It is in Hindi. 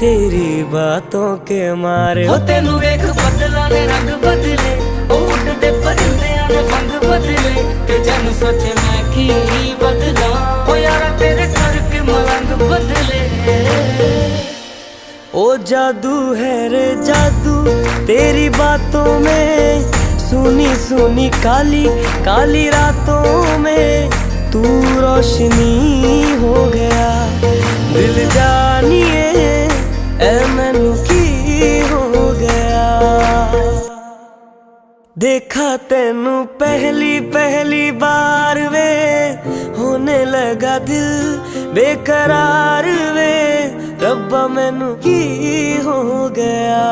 तेरी बातों के मारे। हो तेनू वेख बदला ने रंग बदले, ओ उड़दे परिंदियां ने फंग बदले, ते जन सोचे मैं की बदला, ओ यारा तेरे करके मलंग बदले। ओ जादू है रे जादू तेरी बातों में, सुनी सुनी काली काली रातों में तू रोशनी हो गया। दिल जानिए ऐ मैनू की हो गया। देखा तेनू पहली पहली बार वे, होने लगा दिल बेकरार वे, रब्बा मैनू की हो गया।